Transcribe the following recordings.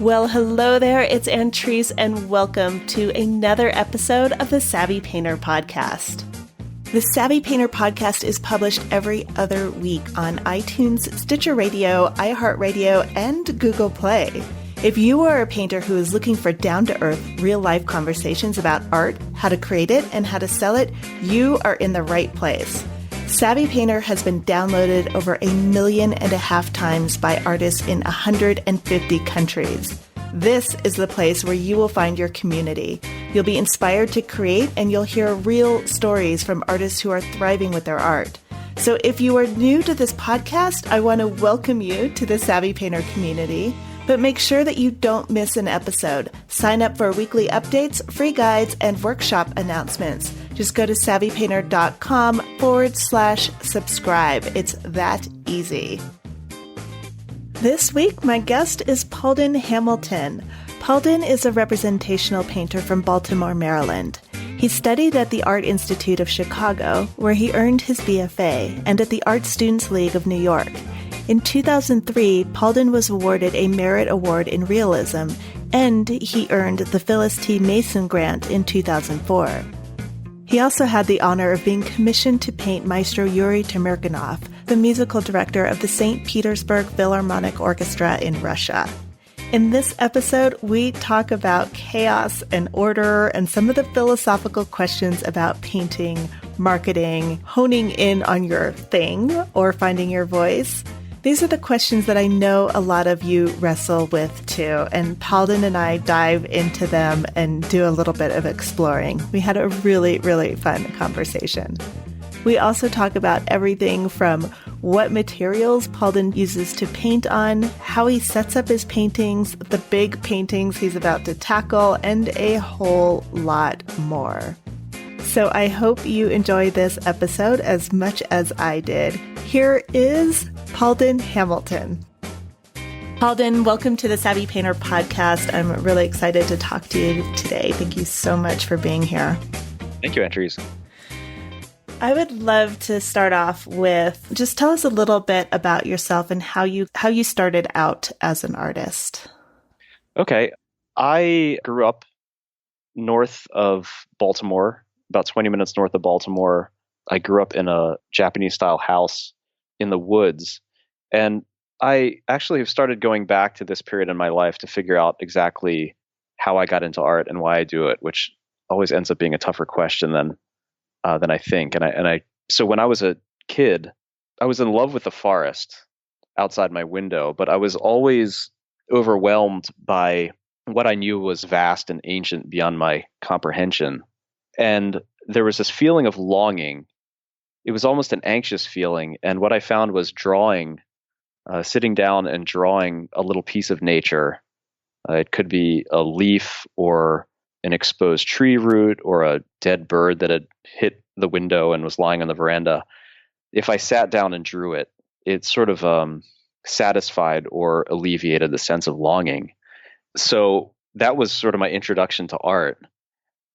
Well, hello there, it's Antrice, and welcome to another episode of the Savvy Painter Podcast. The Savvy Painter Podcast is published every other week on iTunes, Stitcher Radio, iHeartRadio, and Google Play. If you are a painter who is looking for down-to-earth, real-life conversations about art, how to create it, and how to sell it, you are in the right place. Savvy Painter has been downloaded over 1.5 million times by artists in 150 countries. This is the place where you will find your community. You'll be inspired to create, and you'll hear real stories from artists who are thriving with their art. So if you are new to this podcast, I want to welcome you to the Savvy Painter community. But make sure that you don't miss an episode. Sign up for weekly updates, free guides, and workshop announcements. Just go to savvypainter.com/subscribe. It's that easy. This week, my guest is Palden Hamilton. Palden is a representational painter from Baltimore, Maryland. He studied at the Art Institute of Chicago, where he earned his BFA, and at the Art Students League of New York. In 2003, Palden was awarded a Merit Award in Realism, and he earned the Phyllis T. Mason Grant in 2004. He also had the honor of being commissioned to paint Maestro Yuri Temirkanov, the musical director of the St. Petersburg Philharmonic Orchestra in Russia. In this episode, we talk about chaos and order and some of the philosophical questions about painting, marketing, honing in on your thing, or finding your voice. These are the questions that I know a lot of you wrestle with too, and Palden and I dive into them and do a little bit of exploring. We had a really, really fun conversation. We also talk about everything from what materials Palden uses to paint on, how he sets up his paintings, the big paintings he's about to tackle, and a whole lot more. So I hope you enjoy this episode as much as I did. Here is Palden Hamilton. Palden, welcome to the Savvy Painter Podcast. I'm really excited to talk to you today. Thank you so much for being here. Thank you, Antrice. I would love to start off with just tell us a little bit about yourself and how you started out as an artist. Okay. I grew up north of Baltimore, about 20 minutes north of Baltimore. I grew up in a Japanese-style house in the woods. And I actually have started going back to this period in my life to figure out exactly how I got into art and why I do it, which always ends up being a tougher question than I think. So when I was a kid, I was in love with the forest outside my window, but I was always overwhelmed by what I knew was vast and ancient beyond my comprehension. And there was this feeling of longing. It was almost an anxious feeling. And what I found was drawing, sitting down and drawing a little piece of nature. It could be a leaf or an exposed tree root or a dead bird that had hit the window and was lying on the veranda. If I sat down and drew it, it sort of satisfied or alleviated the sense of longing. So that was sort of my introduction to art.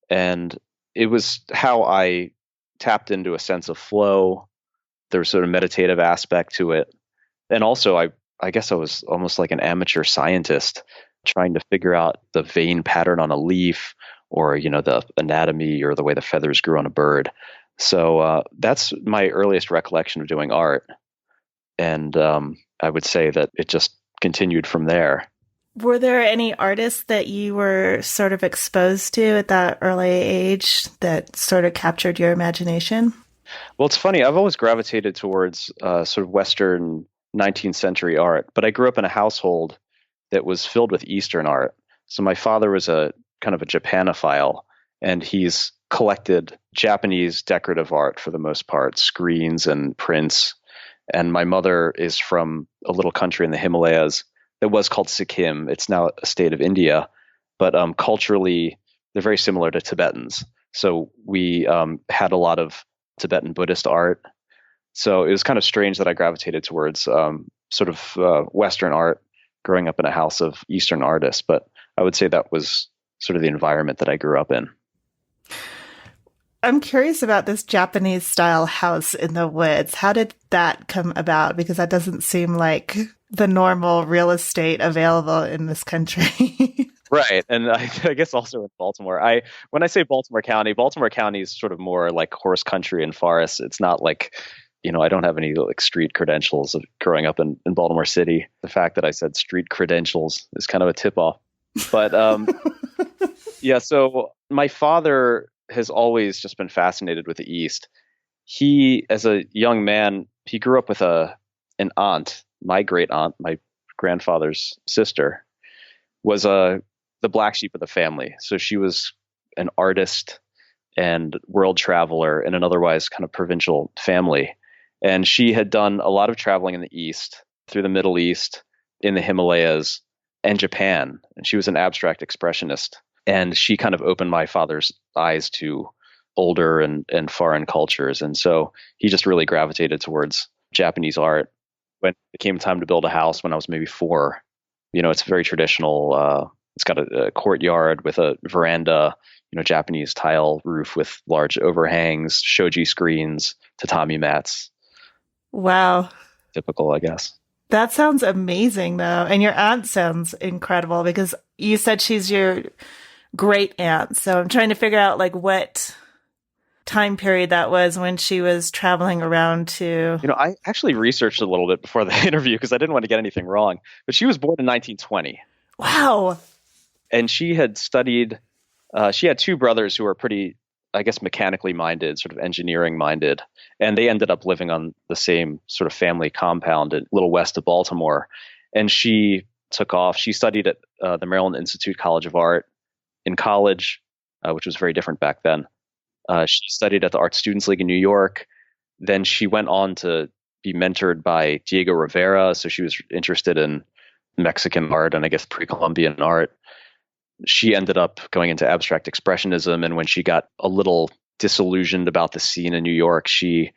And it was how I tapped into a sense of flow. There was sort of meditative aspect to it. And also, I guess I was almost like an amateur scientist trying to figure out the vein pattern on a leaf or, the anatomy or the way the feathers grew on a bird. So that's my earliest recollection of doing art. And I would say that it just continued from there. Were there any artists that you were sort of exposed to at that early age that sort of captured your imagination? Well, it's funny. I've always gravitated towards sort of Western 19th century art, but I grew up in a household that was filled with Eastern art. So my father was a kind of a Japanophile, and he's collected Japanese decorative art for the most part, screens and prints. And my mother is from a little country in the Himalayas that was called Sikkim. It's now a state of India, but culturally, they're very similar to Tibetans. So we had a lot of Tibetan Buddhist art. So it was kind of strange that I gravitated towards sort of Western art growing up in a house of Eastern artists. But I would say that was sort of the environment that I grew up in. I'm curious about this Japanese style house in the woods. How did that come about? Because that doesn't seem like the normal real estate available in this country. Right. And I guess also in Baltimore. When I say Baltimore County is sort of more like horse country and forest. It's not like, I don't have any like street credentials of growing up in Baltimore City. The fact that I said street credentials is kind of a tip off. But yeah, so my father has always just been fascinated with the East. He, as a young man, he grew up with an aunt, my great aunt, my grandfather's sister, was the black sheep of the family. So she was an artist and world traveler in an otherwise kind of provincial family. And she had done a lot of traveling in the East, through the Middle East, in the Himalayas, and Japan. And she was an abstract expressionist. And she kind of opened my father's eyes to older and foreign cultures. And so he just really gravitated towards Japanese art. When it came time to build a house when I was maybe 4, it's very traditional. It's got a courtyard with a veranda, Japanese tile roof with large overhangs, shoji screens, tatami mats. Wow. Typical, I guess. That sounds amazing, though. And your aunt sounds incredible because you said she's your great aunt. So I'm trying to figure out like what time period that was when she was traveling around to. I actually researched a little bit before the interview because I didn't want to get anything wrong. But she was born in 1920. Wow. And she had studied, she had 2 brothers who were pretty, I guess, mechanically minded, sort of engineering minded. And they ended up living on the same sort of family compound a little west of Baltimore. And she took off. She studied at the Maryland Institute College of Art in college, which was very different back then. She studied at the Art Students League in New York. Then she went on to be mentored by Diego Rivera. So she was interested in Mexican art and I guess pre-Columbian art. She ended up going into abstract expressionism. And when she got a little disillusioned about the scene in New York, she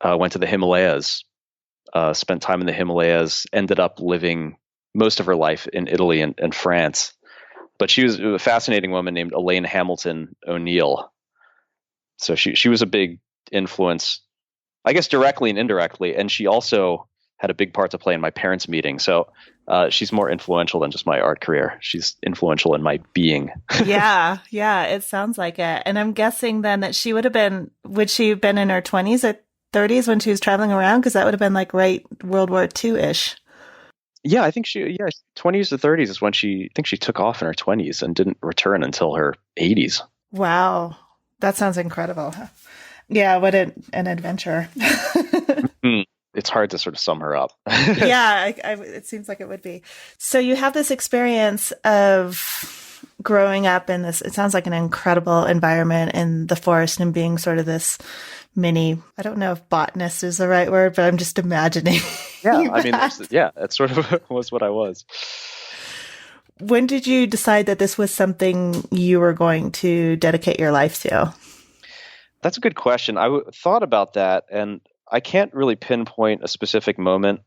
went to the Himalayas, spent time in the Himalayas, ended up living most of her life in Italy and France. But she was a fascinating woman named Elaine Hamilton O'Neill. So she was a big influence, I guess, directly and indirectly. And she also had a big part to play in my parents' meeting. So she's more influential than just my art career. She's influential in my being. Yeah, it sounds like it. And I'm guessing then that would she have been in her 20s or 30s when she was traveling around? Because that would have been like right World War II-ish. Yeah, I think 20s to 30s is when I think she took off in her 20s and didn't return until her 80s. Wow. That sounds incredible. Yeah, what an adventure. It's hard to sort of sum her up. Yeah, it seems like it would be. So you have this experience of growing up in this, it sounds like an incredible environment in the forest and being sort of this mini, I don't know if botanist is the right word, but I'm just imagining. Yeah, I mean, that sort of was what I was. When did you decide that this was something you were going to dedicate your life to? That's a good question. I thought about that, and I can't really pinpoint a specific moment.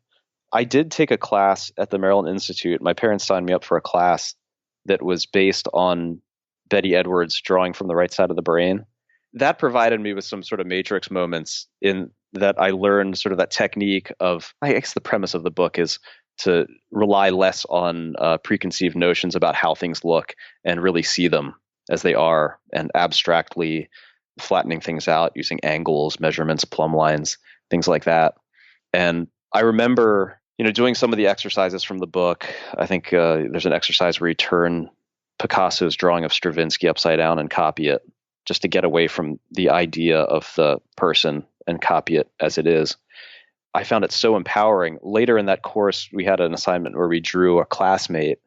I did take a class at the Maryland Institute. My parents signed me up for a class that was based on Betty Edwards' drawing from the right side of the brain. That provided me with some sort of matrix moments in that I learned sort of that technique of, I guess the premise of the book is to rely less on preconceived notions about how things look and really see them as they are, and abstractly flattening things out using angles, measurements, plumb lines, things like that. And I remember, doing some of the exercises from the book. I think there's an exercise where you turn Picasso's drawing of Stravinsky upside down and copy it, just to get away from the idea of the person and copy it as it is. I found it so empowering. Later in that course, we had an assignment where we drew a classmate,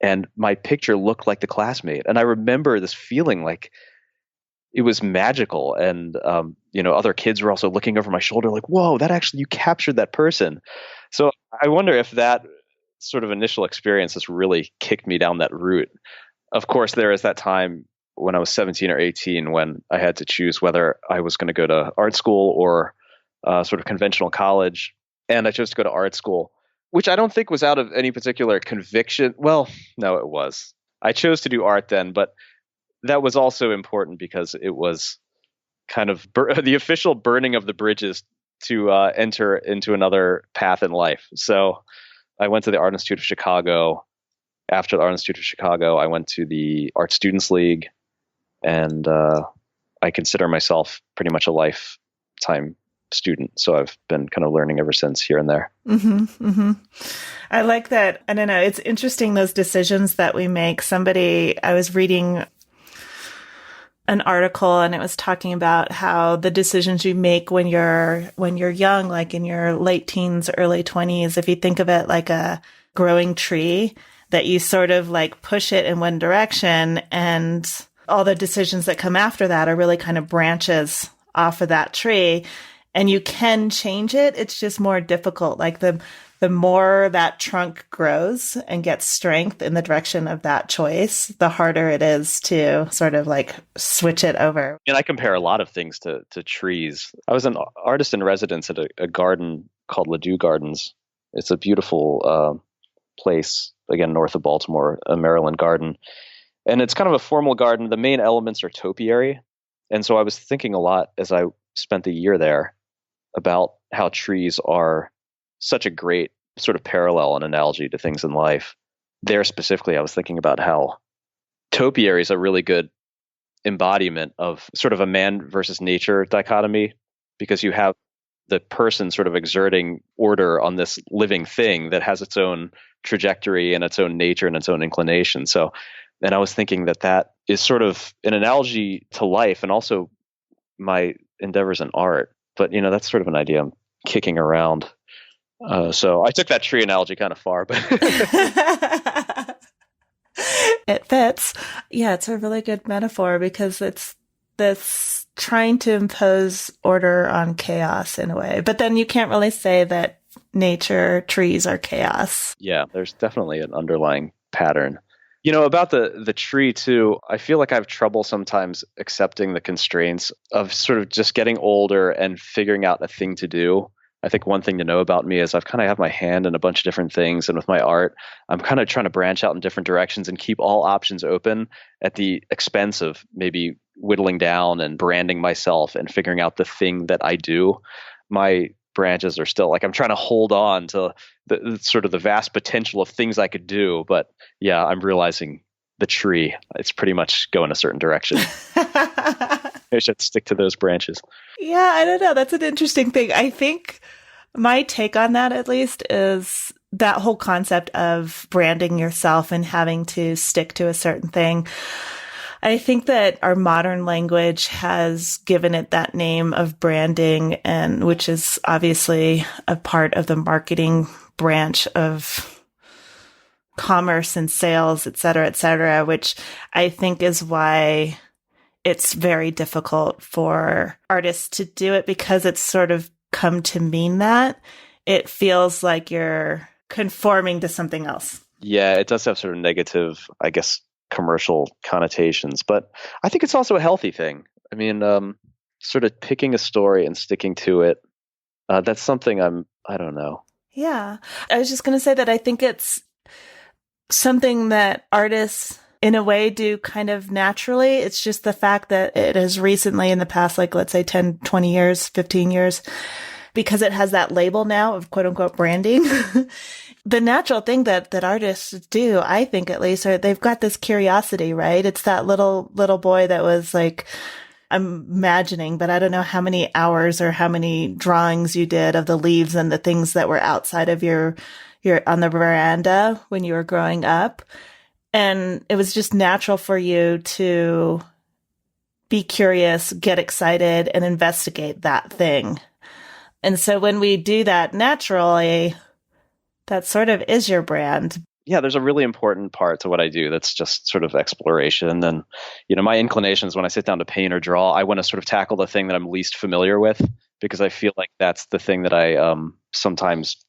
and my picture looked like the classmate. And I remember this feeling like it was magical. And, other kids were also looking over my shoulder like, whoa, you captured that person. So I wonder if that sort of initial experience has really kicked me down that route. Of course, there is that time when I was 17 or 18 when I had to choose whether I was going to go to art school or sort of conventional college. And I chose to go to art school, which I don't think was out of any particular conviction. Well, no, it was. I chose to do art then, but that was also important because it was kind of the official burning of the bridges to enter into another path in life. So I went to the Art Institute of Chicago. After the Art Institute of Chicago, I went to the Art Students League, and I consider myself pretty much a lifetime student. So I've been kind of learning ever since, here and there. Mm-hmm, mm-hmm. I like that. I don't know. It's interesting, those decisions that we make. I was reading an article, and it was talking about how the decisions you make when you're young, like in your late teens, early 20s, if you think of it like a growing tree, that you sort of like push it in one direction, and all the decisions that come after that are really kind of branches off of that tree, and you can change it. It's just more difficult. Like the more that trunk grows and gets strength in the direction of that choice, the harder it is to sort of like switch it over. And I compare a lot of things to trees. I was an artist in residence at a garden called Ladew Gardens. It's a beautiful place, again, north of Baltimore, a Maryland garden. And it's kind of a formal garden. The main elements are topiary. And so I was thinking a lot as I spent the year there about how trees are such a great sort of parallel and analogy to things in life. There specifically, I was thinking about how topiary is a really good embodiment of sort of a man versus nature dichotomy, because you have the person sort of exerting order on this living thing that has its own trajectory and its own nature and its own inclination. So, and I was thinking that is sort of an analogy to life and also my endeavors in art. But, that's sort of an idea I'm kicking around. So I took that tree analogy kind of far, but it fits. Yeah, it's a really good metaphor, because it's this trying to impose order on chaos in a way. But then you can't really say that nature, trees are chaos. Yeah, there's definitely an underlying pattern. About the tree too, I feel like I have trouble sometimes accepting the constraints of sort of just getting older and figuring out a thing to do. I think one thing to know about me is I've kind of have my hand in a bunch of different things. And with my art, I'm kind of trying to branch out in different directions and keep all options open at the expense of maybe whittling down and branding myself and figuring out the thing that I do. My branches are still like, I'm trying to hold on to the sort of the vast potential of things I could do. But yeah, I'm realizing the tree, it's pretty much going a certain direction. I should stick to those branches. Yeah, I don't know. That's an interesting thing. I think my take on that, at least, is that whole concept of branding yourself and having to stick to a certain thing. I think that our modern language has given it that name of branding, and which is obviously a part of the marketing branch of commerce and sales, et cetera, which I think is why it's very difficult for artists to do it, because it's sort of come to mean that. It feels like you're conforming to something else. Yeah, it does have sort of negative, I guess, commercial connotations, but I think it's also a healthy thing. I mean, sort of picking a story and sticking to it. That's something I don't know. Yeah. I was just going to say that I think it's something that artists in a way do kind of naturally. It's just the fact that it has recently, in the past, like let's say 10, 20 years, 15 years, because it has that label now of quote unquote branding. The natural thing that artists do, I think at least, are they've got this curiosity, right? It's that little boy that was like, I'm imagining, but I don't know how many hours or how many drawings you did of the leaves and the things that were outside of your on the veranda when you were growing up. And it was just natural for you to be curious, get excited, and investigate that thing. And so when we do that naturally, that sort of is your brand. Yeah, there's a really important part to what I do that's just sort of exploration. And, my inclinations when I sit down to paint or draw, I want to sort of tackle the thing that I'm least familiar with, because I feel like that's the thing that I sometimes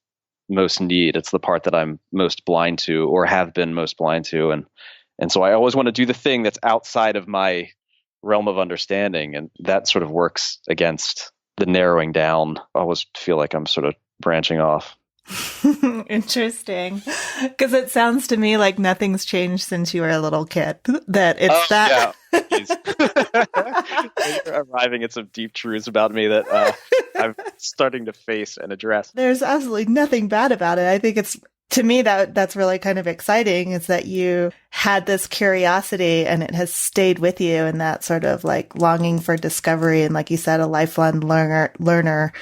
most need. It's the part that I'm most blind to, or have been most blind to. And so I always want to do the thing that's outside of my realm of understanding. And that sort of works against the narrowing down. I always feel like I'm sort of branching off. Interesting. Because it sounds to me like nothing's changed since you were a little kid. That it's that. Yeah. You're arriving at some deep truths about me that I'm starting to face and address. There's absolutely nothing bad about it. I think it's To me, that's really kind of exciting, is that you had this curiosity and it has stayed with you, and that sort of like longing for discovery. And like you said, a lifelong learner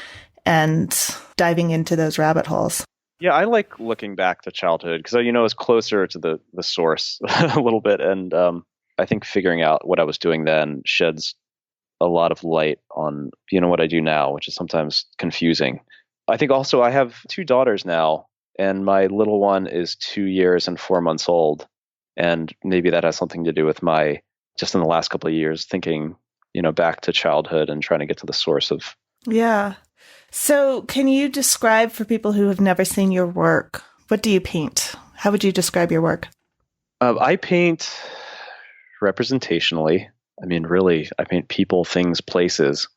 and diving into those rabbit holes. Yeah, I like looking back to childhood because, it's closer to the source a little bit. And I think figuring out what I was doing then sheds a lot of light on, what I do now, which is sometimes confusing. I think also I have 2 daughters now, and my little one is 2 years and 4 months old. And maybe that has something to do with my, just in the last couple of years, thinking, back to childhood and trying to get to the source of. Yeah. So can you describe for people who have never seen your work, what do you paint? How would you describe your work? I paint representationally. Really, I paint people, things, places.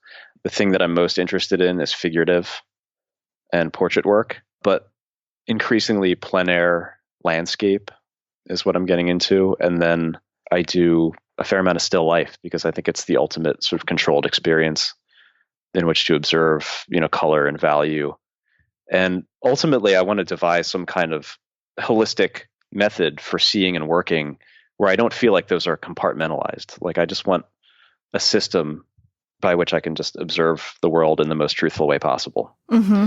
The thing that I'm most interested in is figurative and portrait work, but increasingly plein air landscape is what I'm getting into. And then I do a fair amount of still life because I think it's the ultimate sort of controlled experience in which to observe, color and value. And ultimately, I want to devise some kind of holistic method for seeing and working where I don't feel like those are compartmentalized. Like I just want a system by which I can just observe the world in the most truthful way possible. Mm-hmm.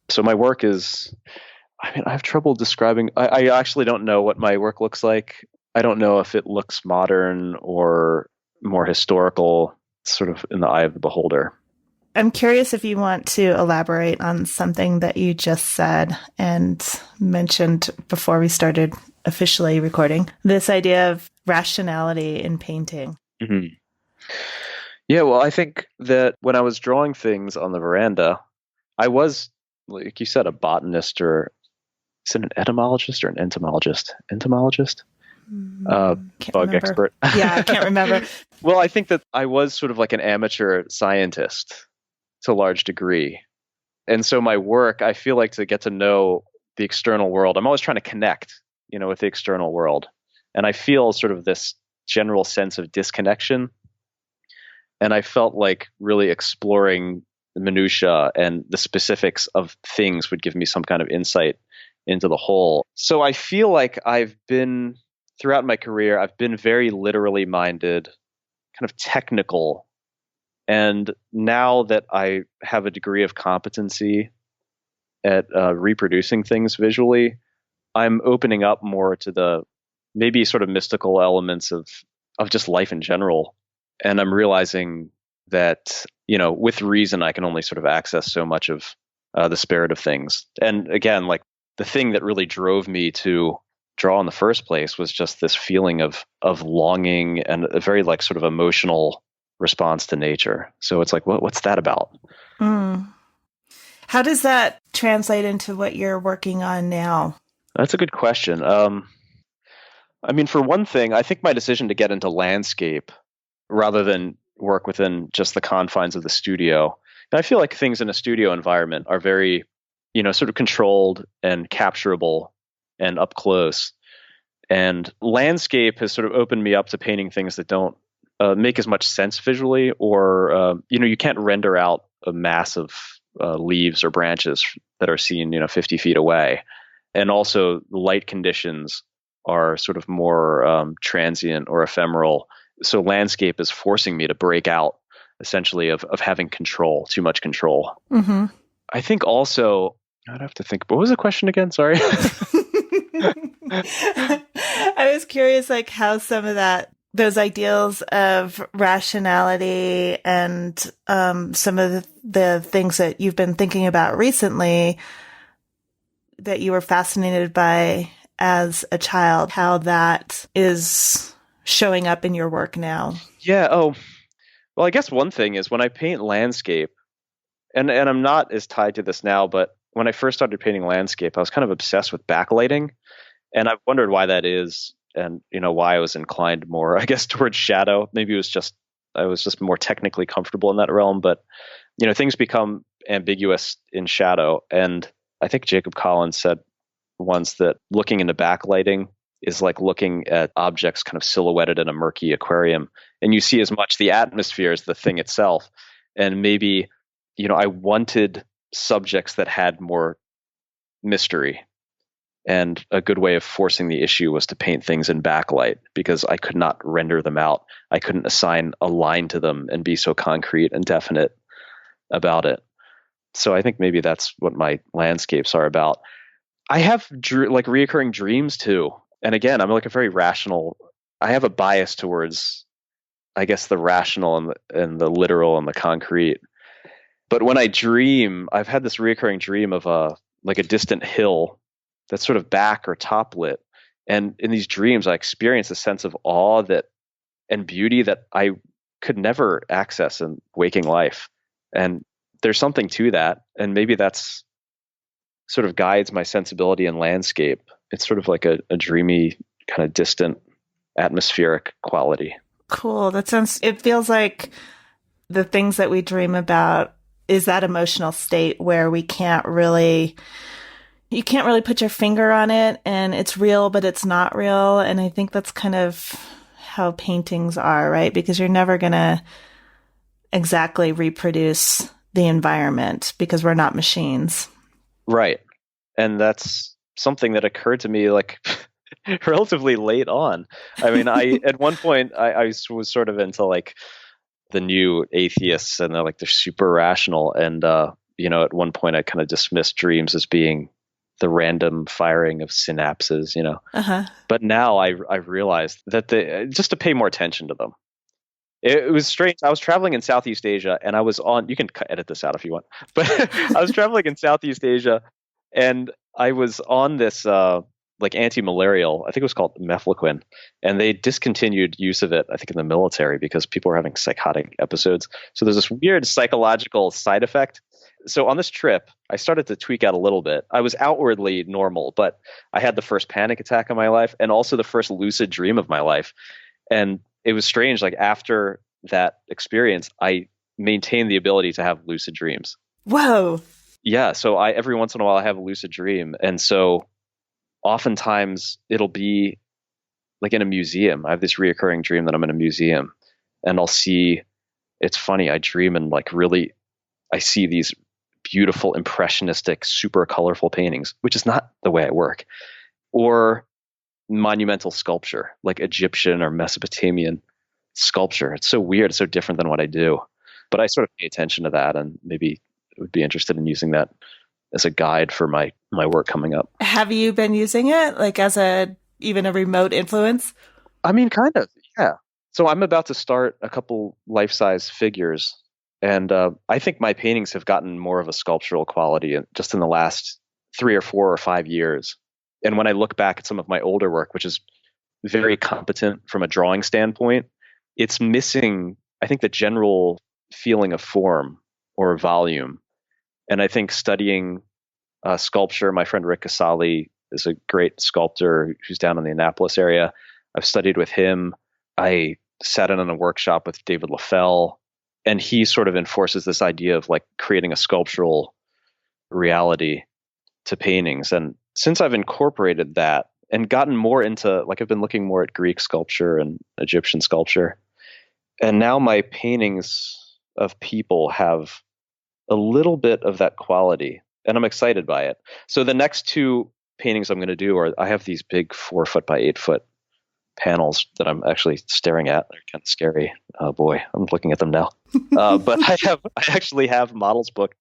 So my work is, I have trouble describing. I actually don't know what my work looks like. I don't know if it looks modern or more historical, sort of in the eye of the beholder. I'm curious if you want to elaborate on something that you just said and mentioned before we started officially recording, this idea of rationality in painting. Mm-hmm. Yeah, well, I think that when I was drawing things on the veranda, I was, like you said, a botanist, or is it an etymologist or an entomologist? Entomologist? Bug remember. expert. Yeah, I can't remember. Well, I think that I was sort of like an amateur scientist to a large degree. And so my work, I feel like, to get to know the external world, I'm always trying to connect, with the external world. And I feel sort of this general sense of disconnection. And I felt like really exploring the minutia and the specifics of things would give me some kind of insight into the whole. So I feel like throughout my career, I've been very literally minded, kind of technical. And now that I have a degree of competency at reproducing things visually, I'm opening up more to the maybe sort of mystical elements of just life in general. And I'm realizing that, with reason, I can only sort of access so much of the spirit of things. And again, like the thing that really drove me to draw in the first place was just this feeling of longing and a very like sort of emotional response to nature. So it's like, what's that about? Mm. How does that translate into what you're working on now? That's a good question. For one thing, I think my decision to get into landscape rather than work within just the confines of the studio, and I feel like things in a studio environment are very, sort of controlled and capturable and up close. And landscape has sort of opened me up to painting things that don't make as much sense visually, or you can't render out a mass of leaves or branches that are seen 50 feet away. And also the light conditions are sort of more transient or ephemeral. So landscape is forcing me to break out essentially of having control, too much control. Mm-hmm. I think also, I'd have to think, what was the question again? Sorry. I was curious, like how some of those ideals of rationality and some of the things that you've been thinking about recently that you were fascinated by as a child, how that is showing up in your work now. Yeah. Oh, well, I guess one thing is when I paint landscape, and I'm not as tied to this now, but when I first started painting landscape, I was kind of obsessed with backlighting. And I've wondered why that is, and why I was inclined more, I guess, towards shadow. Maybe I was just more technically comfortable in that realm. But things become ambiguous in shadow. And I think Jacob Collins said once that looking into backlighting is like looking at objects kind of silhouetted in a murky aquarium, and you see as much the atmosphere as the thing itself. And maybe I wanted subjects that had more mystery. And a good way of forcing the issue was to paint things in backlight because I could not render them out. I couldn't assign a line to them and be so concrete and definite about it. So I think maybe that's what my landscapes are about. I have like reoccurring dreams too. And again, I'm like a very rational, I have a bias towards, I guess, the rational and the literal and the concrete. But when I dream, I've had this reoccurring dream of a distant hill that's sort of back or top lit. And in these dreams, I experience a sense of awe and beauty that I could never access in waking life. And there's something to that. And maybe that's sort of guides my sensibility and landscape. It's sort of like a dreamy, kind of distant, atmospheric quality. Cool. It feels like the things that we dream about is that emotional state where you can't really put your finger on it, and it's real, but it's not real. And I think that's kind of how paintings are, right? Because you're never going to exactly reproduce the environment because we're not machines. Right. And that's something that occurred to me like relatively late on. I mean, at one point I was sort of into like the new atheists, and they're super rational. And, at one point I kind of dismissed dreams as being the random firing of synapses, Uh-huh. But now I've realized that just to pay more attention to them. It was strange. I was traveling in Southeast Asia, and I was you can edit this out if you want, but I was traveling in Southeast Asia, and I was on this anti-malarial, I think it was called mefloquine, and they discontinued use of it, I think, in the military because people were having psychotic episodes. So there's this weird psychological side effect. So on this trip, I started to tweak out a little bit. I was outwardly normal, but I had the first panic attack of my life and also the first lucid dream of my life. And it was strange. Like after that experience, I maintained the ability to have lucid dreams. Whoa. Yeah. So every once in a while I have a lucid dream. And so oftentimes it'll be like in a museum. I have this reoccurring dream that I'm in a museum, and I'll see, it's funny. I dream and I see these beautiful, impressionistic, super colorful paintings, which is not the way I work, or monumental sculpture, like Egyptian or Mesopotamian sculpture. It's so weird. It's so different than what I do, but I sort of pay attention to that, and maybe would be interested in using that as a guide for my work coming up. Have you been using it as even a remote influence? I mean, kind of, yeah. So I'm about to start a couple life-size figures, and I think my paintings have gotten more of a sculptural quality just in the last 3 or 4 or 5 years. And when I look back at some of my older work, which is very competent from a drawing standpoint, it's missing, I think, the general feeling of form or volume. And I think studying sculpture, my friend Rick Casali is a great sculptor who's down in the Annapolis area. I've studied with him. I sat in on a workshop with David LaFell, and he sort of enforces this idea of creating a sculptural reality to paintings. And since I've incorporated that and gotten more into, I've been looking more at Greek sculpture and Egyptian sculpture, and now my paintings of people have a little bit of that quality, and I'm excited by it. So the next 2 paintings I'm going to do I have these big 4 foot by 8 foot panels that I'm actually staring at. They're kind of scary. Oh boy, I'm looking at them now. But I actually have models booked.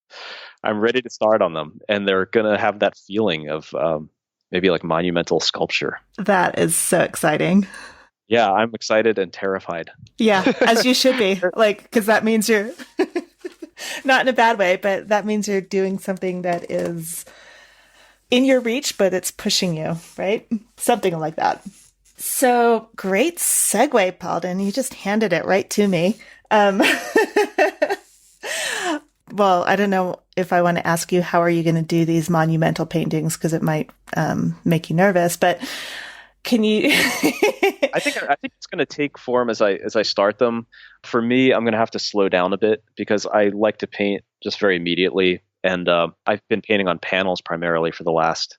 I'm ready to start on them, and they're going to have that feeling of maybe monumental sculpture. That is so exciting. Yeah, I'm excited and terrified. Yeah, as you should be. Because that means you're not in a bad way, but that means you're doing something that is in your reach, but it's pushing you, right? Something like that. So great segue, Palden. You just handed it right to me. Well, I don't know if I want to ask you, how are you going to do these monumental paintings? Because it might make you nervous, but can you? I think it's going to take form as I start them. For me, I'm going to have to slow down a bit because I like to paint just very immediately. And I've been painting on panels primarily for the last,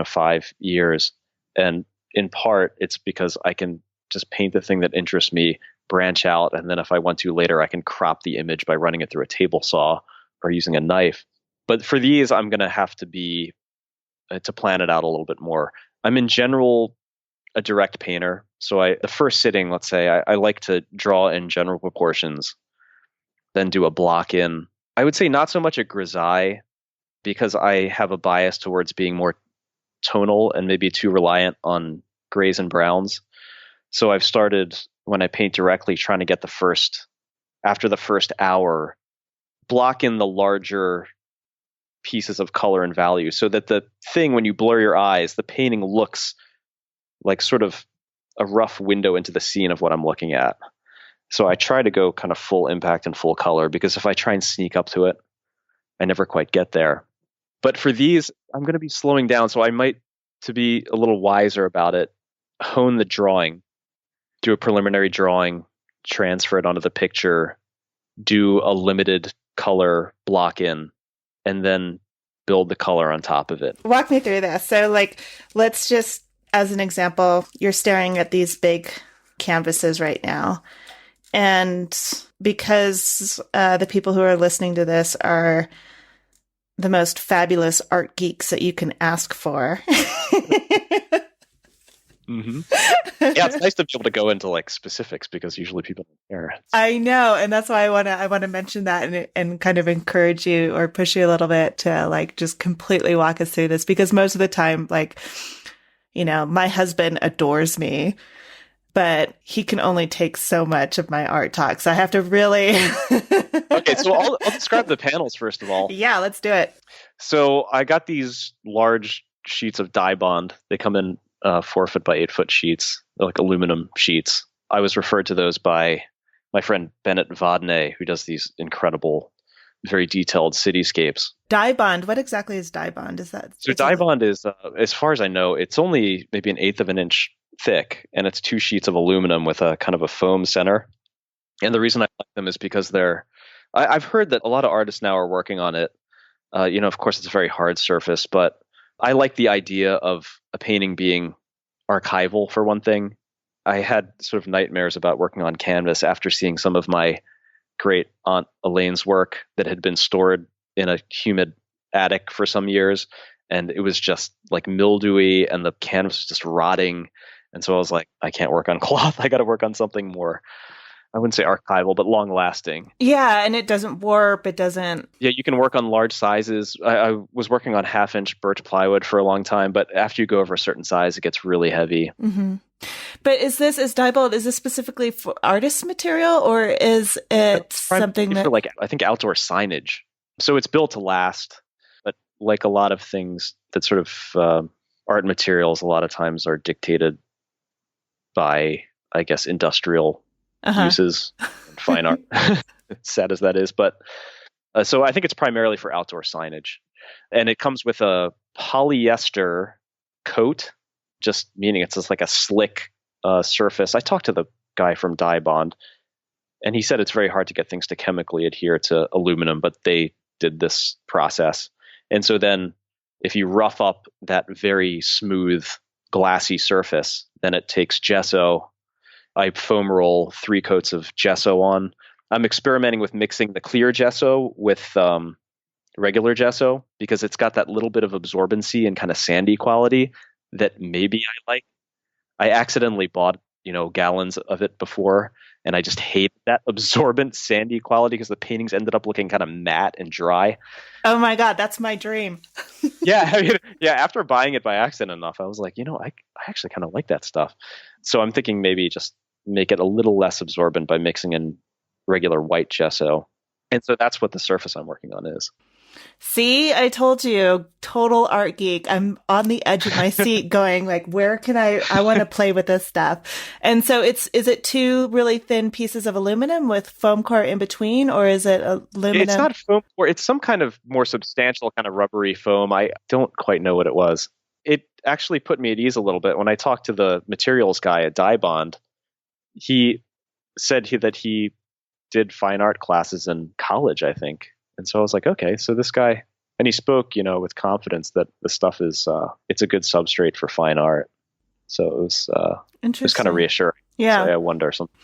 5 years. And in part, it's because I can just paint the thing that interests me, branch out, and then if I want to later, I can crop the image by running it through a table saw or using a knife. But for these, I'm going to have to be to plan it out a little bit more. I'm in general a direct painter. So the first sitting, let's say, I like to draw in general proportions, then do a block in. I would say not so much a grisaille, because I have a bias towards being more tonal and maybe too reliant on grays and browns. So I've started, when I paint directly, trying to get after the first hour, block in the larger pieces of color and value, so that the thing, when you blur your eyes, the painting looks like sort of a rough window into the scene of what I'm looking at. So I try to go kind of full impact and full color, because if I try and sneak up to it, I never quite get there. But for these, I'm going to be slowing down. So I might, to be a little wiser about it, hone the drawing, do a preliminary drawing, transfer it onto the picture, do a limited color block in, and then build the color on top of it. Walk me through this. So let's just, as an example, you're staring at these big canvases right now. And because the people who are listening to this are the most fabulous art geeks that you can ask for. Mm-hmm. Yeah, it's nice to be able to go into specifics, because usually people don't care. I know, and that's why I want to mention that and kind of encourage you or push you a little bit to just completely walk us through this, because most of the time, my husband adores me, but he can only take so much of my art talk. So I have to really. Okay, so I'll describe the panels first of all. Yeah, let's do it. So I got these large sheets of dye bond. They come in 4 foot by 8 foot sheets. They're like aluminum sheets. I was referred to those by my friend Bennett Vadney, who does these incredible, very detailed cityscapes. Dye bond. What exactly is dye bond? Is that so? Dye bond is, as far as I know, it's only maybe 1/8 of an inch thick, and it's 2 sheets of aluminum with a kind of a foam center. And the reason I like them is because I've heard that a lot of artists now are working on it. Of course, it's a very hard surface, but I like the idea of a painting being archival, for one thing. I had sort of nightmares about working on canvas after seeing some of my great Aunt Elaine's work that had been stored in a humid attic for some years. And it was just mildewy, and the canvas was just rotting. And so I was like, I can't work on cloth. I got to work on something more, I wouldn't say archival, but long lasting. Yeah, and it doesn't warp. It doesn't. Yeah, you can work on large sizes. I was working on 1/2-inch birch plywood for a long time, but after you go over a certain size, it gets really heavy. Mm-hmm. But is dye bond, is this specifically for artist material, or is it something that for I think outdoor signage? So it's built to last, but like a lot of things that sort of art materials, a lot of times are dictated by, I guess, industrial uses, fine art, sad as that is. But so I think it's primarily for outdoor signage, and it comes with a polyester coat, just meaning it's just like a slick surface. I talked to the guy from Dye Bond, and he said it's very hard to get things to chemically adhere to aluminum, but they did this process. And so then if you rough up that very smooth, glassy surface, then it takes gesso. I foam roll 3 coats of gesso on. I'm experimenting with mixing the clear gesso with regular gesso, because it's got that little bit of absorbency and kind of sandy quality that maybe I like. I accidentally bought, gallons of it before, and I just hate that absorbent sandy quality, because the paintings ended up looking kind of matte and dry. Oh my God, that's my dream. Yeah, after buying it by accident enough, I was like, I actually kind of like that stuff. So I'm thinking maybe just make it a little less absorbent by mixing in regular white gesso. And so that's what the surface I'm working on is. See, I told you, total art geek. I'm on the edge of my seat going where can I want to play with this stuff. And so is it 2 really thin pieces of aluminum with foam core in between, or is it aluminum? It's not foam core. It's some kind of more substantial kind of rubbery foam. I don't quite know what it was. It actually put me at ease a little bit when I talked to the materials guy at Dye Bond. He said that he did fine art classes in college, I think. And so I was like, okay, so this guy, and he spoke, with confidence that the stuff is, it's a good substrate for fine art. So it was kind of reassuring. Yeah. So I wonder something.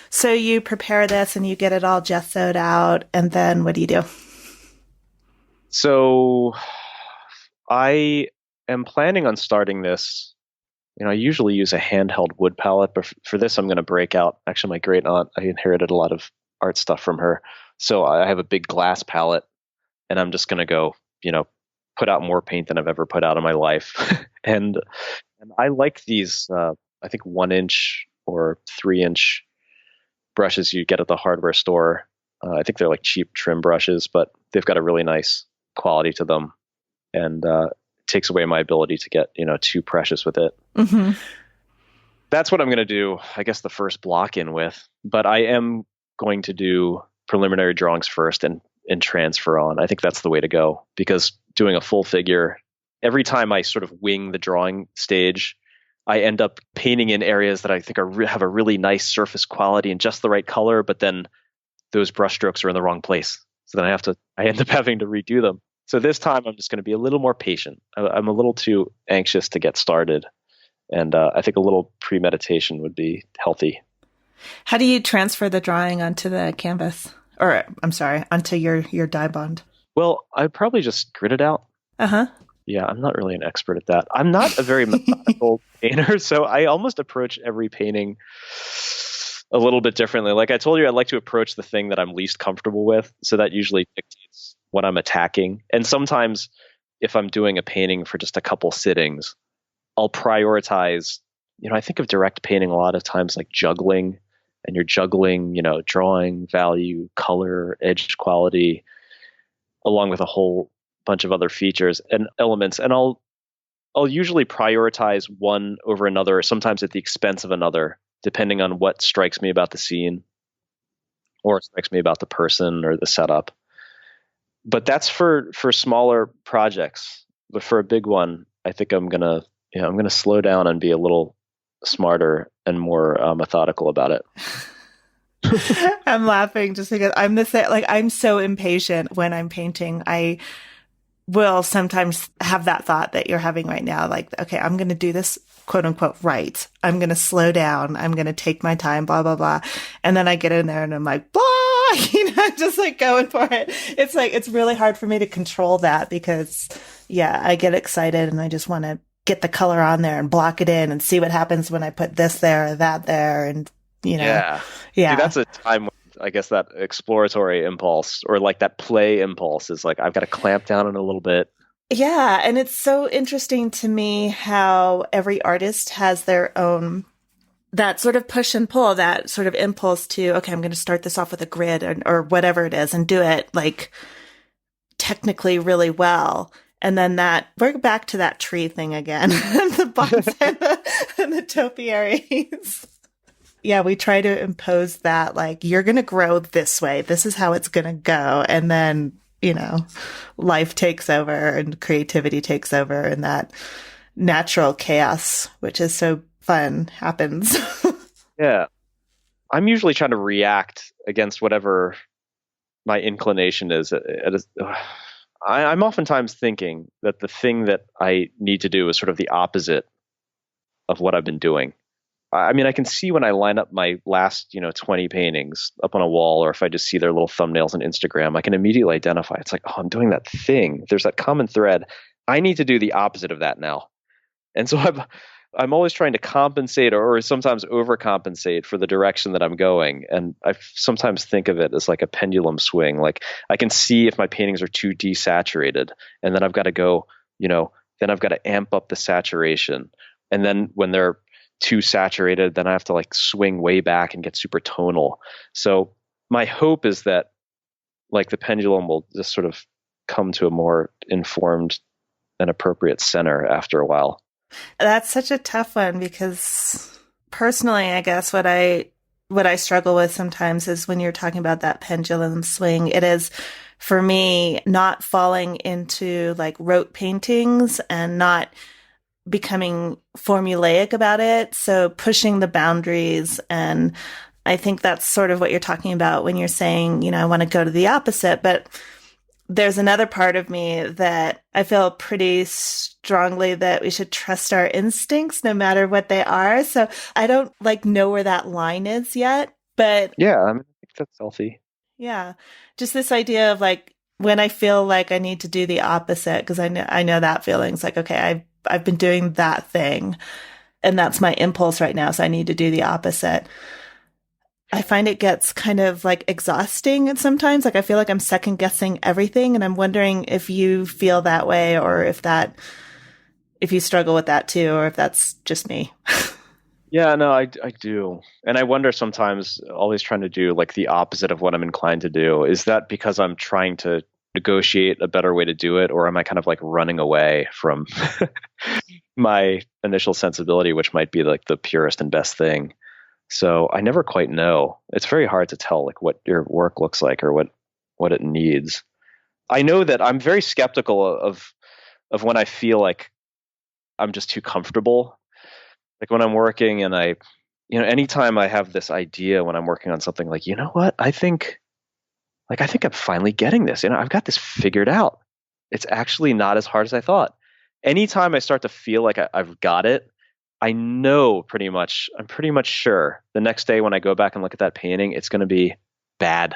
So you prepare this and you get it all gessoed out, and then what do you do? So I am planning on starting this. I usually use a handheld wood palette, but for this, I'm going to break out. Actually, my great aunt, I inherited a lot of art stuff from her. So I have a big glass palette, and I'm just going to go, put out more paint than I've ever put out in my life. and I like these, I think 1-inch or 3-inch brushes you get at the hardware store. I think they're like cheap trim brushes, but they've got a really nice quality to them, and it takes away my ability to get too precious with it. Mm-hmm. That's what I'm going to do, I guess, the first block in with. But I am going to do preliminary drawings first and transfer on. I think that's the way to go, because doing a full figure, every time I sort of wing the drawing stage, I end up painting in areas that I think have a really nice surface quality and just the right color, but then those brush strokes are in the wrong place. So then I end up having to redo them. So this time I'm just going to be a little more patient. I'm a little too anxious to get started. And I think a little premeditation would be healthy. How do you transfer the drawing onto the canvas? Or, I'm sorry, onto your dye bond? Well, I'd probably just grit it out. Uh-huh. Yeah, I'm not really an expert at that. I'm not a very methodical painter, so I almost approach every painting a little bit differently. Like I told you, I like to approach the thing that I'm least comfortable with. So that usually dictates what I'm attacking. And sometimes if I'm doing a painting for just a couple sittings, I'll prioritize, I think of direct painting a lot of times like juggling, and you're juggling, drawing, value, color, edge quality, along with a whole bunch of other features and elements. And I'll usually prioritize one over another, sometimes at the expense of another, depending on what strikes me about the scene or strikes me about the person or the setup. But that's for smaller projects. But for a big one, I think I'm gonna slow down and be a little smarter and more methodical about it. I'm laughing just because I'm the same. Like, I'm so impatient when I'm painting. I will sometimes have that thought that you're having right now. Like, okay, I'm going to do this quote unquote right. I'm going to slow down. I'm going to take my time, blah, blah, blah. And then I get in there and I'm like, blah, just like going for it. It's like, it's really hard for me to control that because I get excited and I just want to get the color on there and block it in and see what happens when I put this there or that there. And, Yeah. See, that's a time when I guess that exploratory impulse or like that play impulse is like, I've got to clamp down on it a little bit. Yeah. And it's so interesting to me how every artist has their own, that sort of push and pull, that sort of impulse to, okay, I'm going to start this off with a grid or whatever it is and do it like technically really well. And then we're back to that tree thing again, the bonsai and the topiaries. Yeah, we try to impose that, like, you're going to grow this way. This is how it's going to go. And then, life takes over and creativity takes over and that natural chaos, which is so fun, happens. Yeah. I'm usually trying to react against whatever my inclination is. I'm oftentimes thinking that the thing that I need to do is sort of the opposite of what I've been doing. I mean, I can see when I line up my last, 20 paintings up on a wall, or if I just see their little thumbnails on Instagram, I can immediately identify. It's like, oh, I'm doing that thing. There's that common thread. I need to do the opposite of that now. And so I'm always trying to compensate or sometimes overcompensate for the direction that I'm going. And I sometimes think of it as like a pendulum swing. Like I can see if my paintings are too desaturated, and then I've got to go, then I've got to amp up the saturation. And then when they're too saturated, then I have to like swing way back and get super tonal. So my hope is that like the pendulum will just sort of come to a more informed and appropriate center after a while. That's such a tough one because personally, I guess what I struggle with sometimes is when you're talking about that pendulum swing, it is for me not falling into like rote paintings and not becoming formulaic about it. So pushing the boundaries. And I think that's sort of what you're talking about when you're saying, I want to go to the opposite. But there's another part of me that I feel pretty strongly that we should trust our instincts no matter what they are. So I don't know where that line is yet, but yeah, I think that's healthy. Yeah. Just this idea of when I feel like I need to do the opposite, because I know that feeling. It's like, okay, I've been doing that thing and that's my impulse right now. So I need to do the opposite. I find it gets kind of like exhausting sometimes. Like I feel like I'm second guessing everything. And I'm wondering if you feel that way or if you struggle with that too, or if that's just me. Yeah, no, I do. And I wonder sometimes, always trying to do like the opposite of what I'm inclined to do. Is that because I'm trying to negotiate a better way to do it, or am I kind of like running away from my initial sensibility, which might be like the purest and best thing? So I never quite know. It's very hard to tell like what your work looks like or what it needs. I know that I'm very skeptical of when I feel like I'm just too comfortable. Like when I'm working and anytime I have this idea when I'm working on something, like, you know what? I think I'm finally getting this. I've got this figured out. It's actually not as hard as I thought. Anytime I start to feel like I've got it, I'm pretty much sure the next day when I go back and look at that painting, it's going to be bad.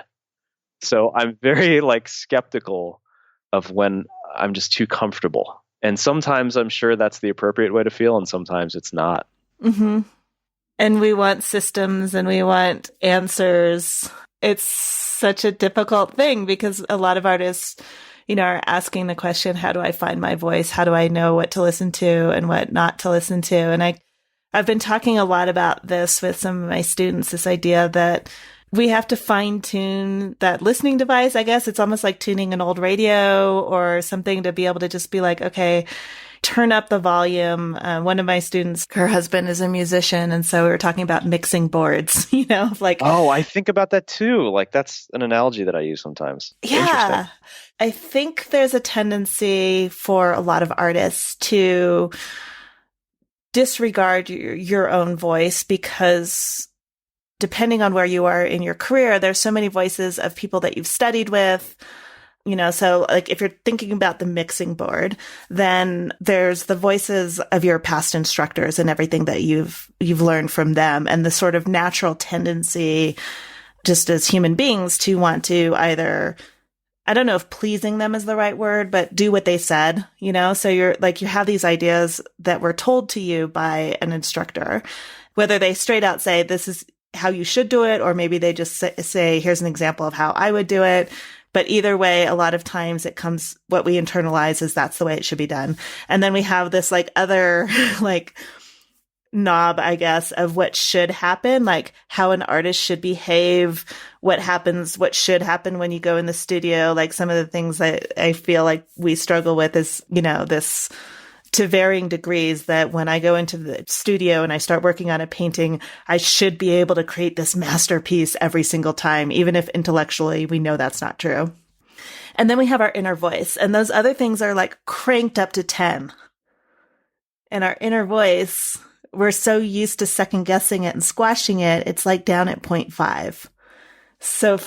So I'm very like skeptical of when I'm just too comfortable. And sometimes I'm sure that's the appropriate way to feel, and sometimes it's not. Mm-hmm. And we want systems and we want answers. It's such a difficult thing because a lot of artists, are asking the question, how do I find my voice? How do I know what to listen to and what not to listen to? And I've been talking a lot about this with some of my students, this idea that we have to fine tune that listening device. I guess it's almost like tuning an old radio or something, to be able to just be like, okay, turn up the volume. One of my students, her husband is a musician. And so we were talking about mixing boards, like. Oh, I think about that too. Like that's an analogy that I use sometimes. Yeah. I think there's a tendency for a lot of artists to disregard your own voice because depending on where you are in your career, there's so many voices of people that you've studied with. So like if you're thinking about the mixing board, then there's the voices of your past instructors and everything that you've learned from them, and the sort of natural tendency just as human beings to want to either, I don't know if pleasing them is the right word, but do what they said, so you have these ideas that were told to you by an instructor, whether they straight out say, this is how you should do it, or maybe they just say, here's an example of how I would do it. But either way, a lot of times it comes, what we internalize is that's the way it should be done. And then we have this like other like knob, I guess, of what should happen, like how an artist should behave, what should happen when you go in the studio. Like some of the things that I feel like we struggle with is, this to varying degrees, that when I go into the studio and I start working on a painting, I should be able to create this masterpiece every single time, even if intellectually we know that's not true. And then we have our inner voice, and those other things are like cranked up to 10. And our inner voice, we're so used to second guessing it and squashing it, it's like down at 0.5. So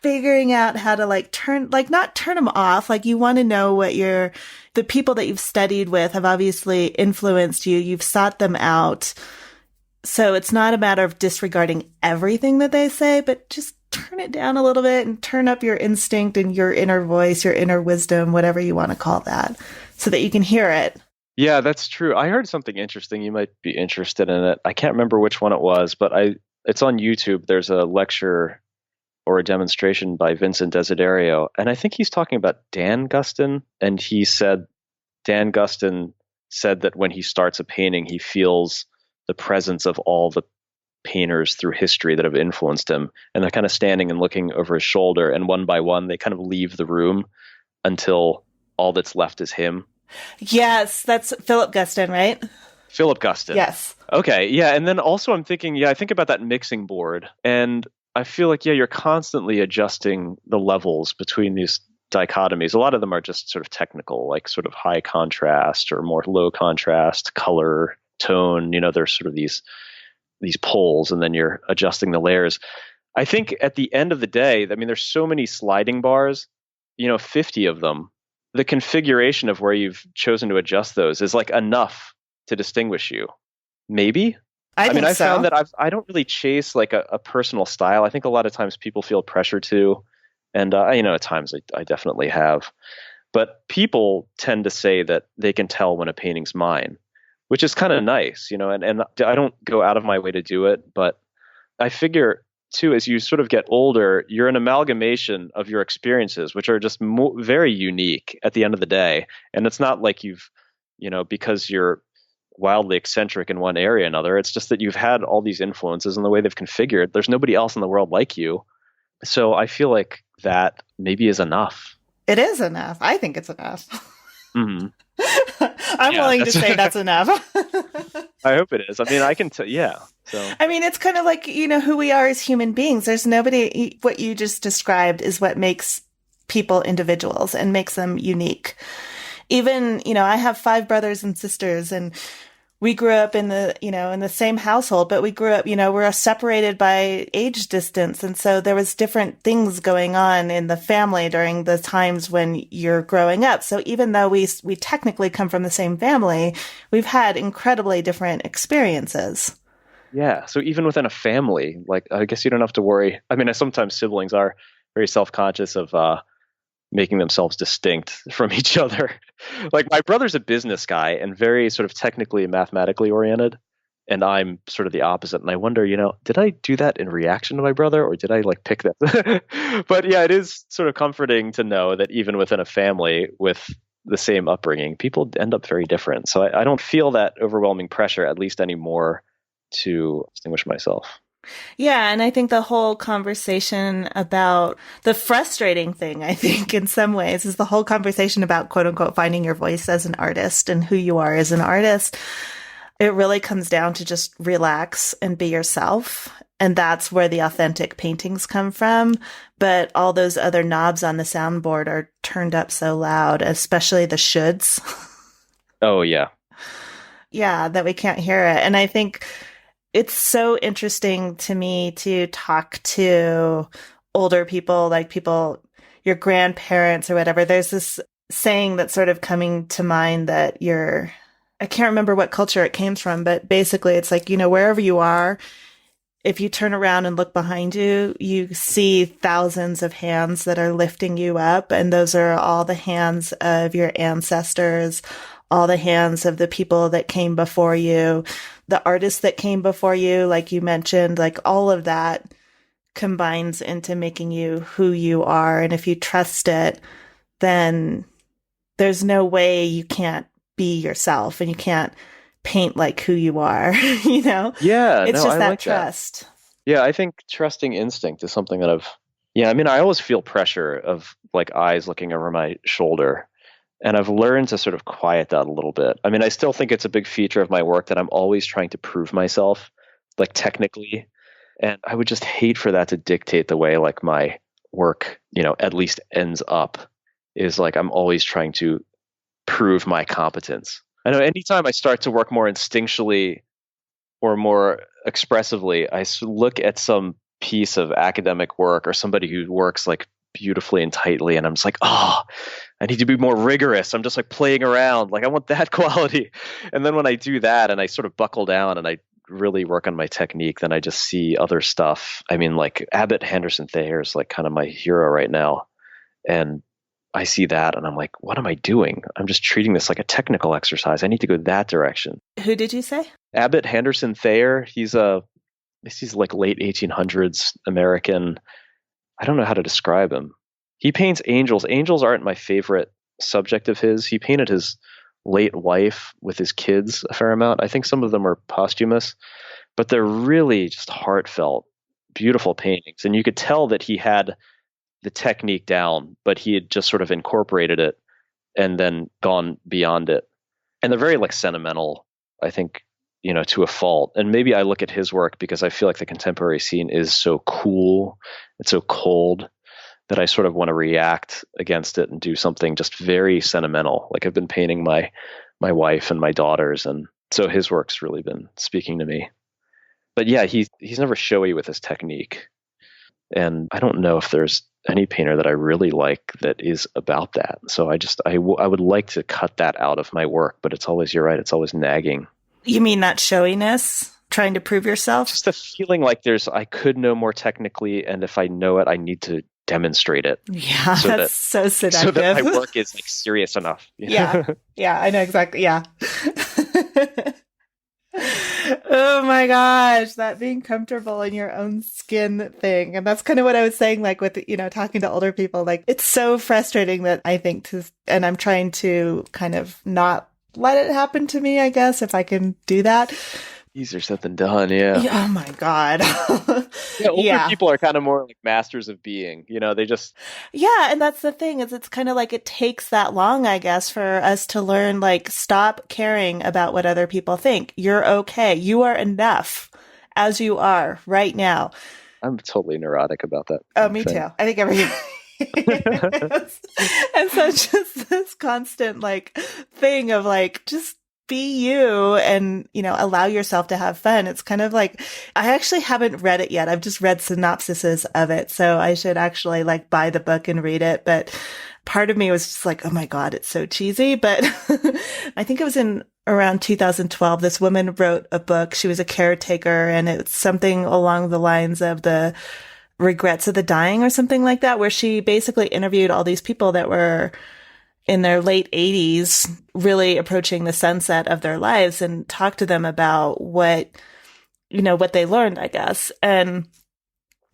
figuring out how to not turn them off. Like you want to know what the people that you've studied with have obviously influenced you. You've sought them out. So it's not a matter of disregarding everything that they say, but just turn it down a little bit and turn up your instinct and your inner voice, your inner wisdom, whatever you want to call that, so that you can hear it. Yeah, that's true. I heard something interesting. You might be interested in it. I can't remember which one it was, but it's on YouTube. There's a lecture or a demonstration by Vincent Desiderio. And I think he's talking about Dan Gustin. And he said, Dan Gustin said that when he starts a painting, he feels the presence of all the painters through history that have influenced him. And they're kind of standing and looking over his shoulder. And one by one, they kind of leave the room until all that's left is him. Yes, that's Philip Gustin, right? Philip Gustin. Yes. Okay. Yeah. And then also I'm thinking, I think about that mixing board. And I feel like, you're constantly adjusting the levels between these dichotomies. A lot of them are just sort of technical, like sort of high contrast or more low contrast, color, tone. There's sort of these poles, and then you're adjusting the layers. I think at the end of the day, there's so many sliding bars, 50 of them. The configuration of where you've chosen to adjust those is like enough to distinguish you. Maybe. I found that I don't really chase like a personal style. I think a lot of times people feel pressure to, And, at times I definitely have. But people tend to say that they can tell when a painting's mine, which is kind of nice, and I don't go out of my way to do it. But I figure, too, as you sort of get older, you're an amalgamation of your experiences, which are just very unique at the end of the day. And it's not like because you're wildly eccentric in one area or another. It's just that you've had all these influences and the way they've configured. There's nobody else in the world like you. So I feel like that maybe is enough. It is enough. I think it's enough. Mm-hmm. I'm willing to say that's enough. I hope it is. I mean, I can tell. Yeah. So. I mean, it's kind of like, who we are as human beings. There's nobody, what you just described is what makes people individuals and makes them unique. Even, I have 5 brothers and sisters, and we grew up in the same household, but we grew up, we're separated by age distance. And so there was different things going on in the family during the times when you're growing up. So even though we technically come from the same family, we've had incredibly different experiences. Yeah. So even within a family, like, I guess you don't have to worry. I mean, sometimes siblings are very self-conscious of, making themselves distinct from each other. Like, my brother's a business guy and very sort of technically and mathematically oriented, and I'm sort of the opposite. And I wonder, did I do that in reaction to my brother, or did I pick that? But yeah, it is sort of comforting to know that even within a family with the same upbringing, people end up very different. So I don't feel that overwhelming pressure, at least anymore, to distinguish myself. Yeah, and I think the whole conversation about the frustrating thing, I think, in some ways, is the whole conversation about, quote unquote, finding your voice as an artist and who you are as an artist. It really comes down to just relax and be yourself. And that's where the authentic paintings come from. But all those other knobs on the soundboard are turned up so loud, especially the shoulds. Oh, yeah. Yeah, that we can't hear it. And I think it's so interesting to me to talk to older people, like people, your grandparents or whatever. There's this saying that's sort of coming to mind that I can't remember what culture it came from, but basically it's like, wherever you are, if you turn around and look behind you, you see thousands of hands that are lifting you up. And those are all the hands of your ancestors, all the hands of the people that came before you, the artists that came before you, like you mentioned, like all of that combines into making you who you are. And if you trust it, then there's no way you can't be yourself and you can't paint like who you are, Yeah. It's just I that like trust. That. Yeah. I think trusting instinct is something that I always feel pressure of like eyes looking over my shoulder. And I've learned to sort of quiet that a little bit. I mean, I still think it's a big feature of my work that I'm always trying to prove myself, like technically. And I would just hate for that to dictate the way like my work, at least ends up, is like I'm always trying to prove my competence. I know anytime I start to work more instinctually or more expressively, I look at some piece of academic work or somebody who works like beautifully and tightly, and I'm just like, oh, I need to be more rigorous. I'm just like playing around. Like I want that quality. And then when I do that and I sort of buckle down and I really work on my technique, then I just see other stuff. I mean, like Abbott Henderson Thayer is like kind of my hero right now. And I see that and I'm like, what am I doing? I'm just treating this like a technical exercise. I need to go that direction. Who did you say? Abbott Henderson Thayer. He's like late 1800s American. I don't know how to describe him. He paints angels. Angels aren't my favorite subject of his. He painted his late wife with his kids a fair amount. I think some of them are posthumous, but they're really just heartfelt, beautiful paintings. And you could tell that he had the technique down, but he had just sort of incorporated it and then gone beyond it. And they're very like sentimental, I think, to a fault. And maybe I look at his work because I feel like the contemporary scene is so cool, it's so cold, that I sort of want to react against it and do something just very sentimental. Like I've been painting my wife and my daughters, and so his work's really been speaking to me. But yeah, he's never showy with his technique. And I don't know if there's any painter that I really like that is about that. So I would like to cut that out of my work, but it's always, you're right, it's always nagging. You mean that showiness? Trying to prove yourself? Just a feeling like I could know more technically, and if I know it, I need to demonstrate it. Yeah, so that's that so seductive. so that my work is like serious enough. Yeah. Yeah, I know exactly. Yeah. Oh my gosh, that being comfortable in your own skin thing. And that's kind of what I was saying, like with, talking to older people, like it's so frustrating that I think and I'm trying to kind of not let it happen to me, I guess, if I can do that. Easier said than done, yeah. Oh my God. Older people are kind of more like masters of being, they just... Yeah, and that's the thing, is it's kind of like it takes that long, I guess, for us to learn, like, stop caring about what other people think. You're okay. You are enough as you are right now. I'm totally neurotic about that. Oh, me too. I think everybody... And so just this constant, like, thing of, like, just be you and, allow yourself to have fun. It's kind of like, I actually haven't read it yet. I've just read synopsises of it. So I should actually like buy the book and read it. But part of me was just like, oh my God, it's so cheesy. But I think it was in around 2012, this woman wrote a book. She was a caretaker, and it's something along the lines of the regrets of the dying or something like that, where she basically interviewed all these people that were in their late 80s, really approaching the sunset of their lives, and talk to them about what they learned, I guess. And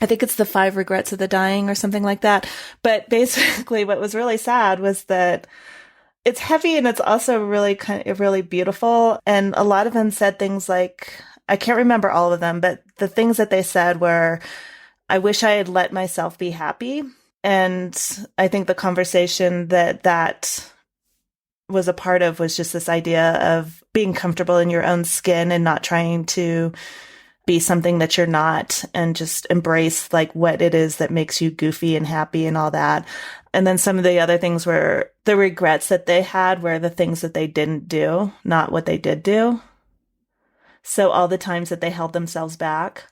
I think it's the 5 regrets of the dying or something like that. But basically what was really sad was that it's heavy, and it's also really beautiful. And a lot of them said things like, I can't remember all of them, but the things that they said were, I wish I had let myself be happy. And I think the conversation that was a part of was just this idea of being comfortable in your own skin and not trying to be something that you're not, and just embrace like what it is that makes you goofy and happy and all that. And then some of the other things were the regrets that they had were the things that they didn't do, not what they did do. So all the times that they held themselves back.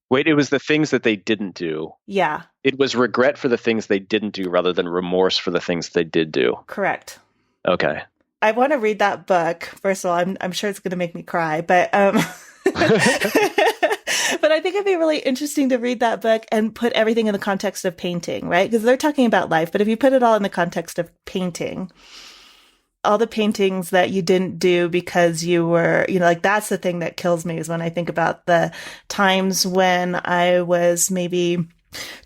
Wait, it was the things that they didn't do. Yeah. It was regret for the things they didn't do rather than remorse for the things they did do. Correct. Okay. I want to read that book. First of all, I'm sure it's going to make me cry, but but I think it'd be really interesting to read that book and put everything in the context of painting, right? Because they're talking about life, but if you put it all in the context of painting, all the paintings that you didn't do because you were, like that's the thing that kills me, is when I think about the times when I was maybe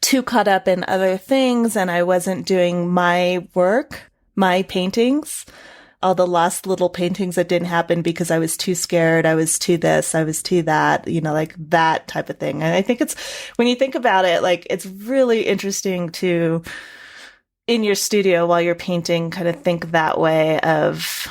too caught up in other things and I wasn't doing my work, my paintings, all the lost little paintings that didn't happen because I was too scared, I was too this, I was too that, like that type of thing. And I think it's, when you think about it, like it's really interesting to, in your studio while you're painting, kind of think that way of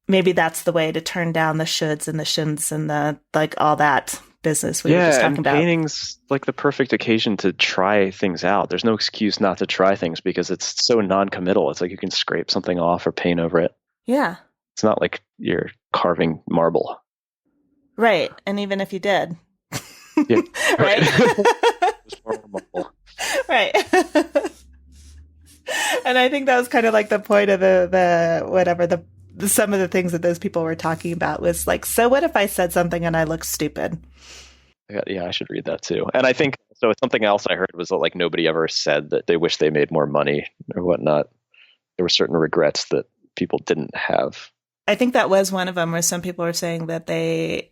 maybe that's the way to turn down the shoulds and the shouldn'ts and the, like all that business we were just talking about. Painting's like the perfect occasion to try things out. There's no excuse not to try things because it's so non-committal. It's like you can scrape something off or paint over it. Yeah. It's not like you're carving marble. Right. And even if you did. Yeah. Right. Right. And I think that was kind of like the point of some of the things that those people were talking about was like, so what if I said something and I look stupid? Yeah, I should read that too. And I think, so something else I heard was that like nobody ever said that they wish they made more money or whatnot. There were certain regrets that people didn't have. I think that was one of them, where some people were saying that they